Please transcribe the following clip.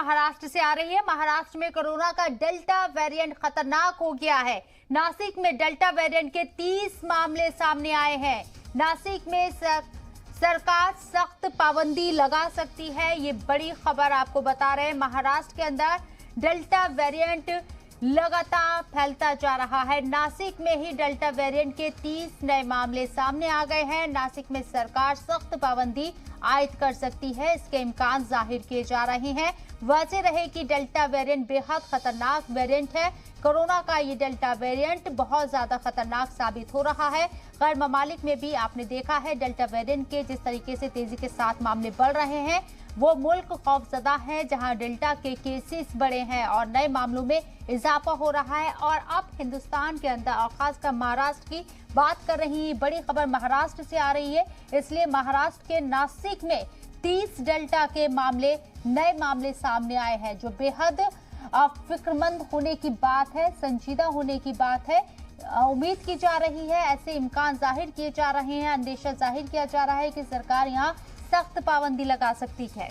महाराष्ट्र से आ रही है। महाराष्ट्र में कोरोना का डेल्टा वेरिएंट खतरनाक हो गया है। नासिक में डेल्टा वेरिएंट के 30 मामले सामने आए हैं। नासिक में सरकार सख्त पाबंदी लगा सकती है, ये बड़ी खबर आपको बता रहे हैं। महाराष्ट्र के अंदर डेल्टा वेरिएंट लगातार फैलता जा रहा है। नासिक में ही डेल्टा वेरिएंट के 30 नए मामले सामने आ गए हैं। नासिक में सरकार सख्त पाबंदी आयद कर सकती है, इसके इम्कान जाहिर किए जा रहे हैं। वजह रहे कि डेल्टा वेरिएंट बेहद खतरनाक वेरिएंट है। कोरोना का ये डेल्टा वेरिएंट बहुत ज्यादा खतरनाक साबित हो रहा है। गैर ममालिक में भी आपने देखा है डेल्टा वेरिएंट के जिस तरीके से तेजी के साथ मामले बढ़ रहे हैं, वो मुल्क खौफजदा है जहां डेल्टा के केसेस बढ़े हैं और नए मामलों में इजाफा हो रहा है। और अब हिंदुस्तान के अंदर और खासकर महाराष्ट्र की बात कर रही है। बड़ी खबर महाराष्ट्र से आ रही है, इसलिए महाराष्ट्र के नासिक में 30 डेल्टा के नए मामले सामने आए हैं, जो बेहद फिक्रमंद होने की बात है, संजीदा होने की बात है। उम्मीद की जा रही है, ऐसे इम्कान जाहिर किए जा रहे हैं, अंदेशा जाहिर किया जा रहा है कि सरकार यहाँ सख्त पाबंदी लगा सकती है।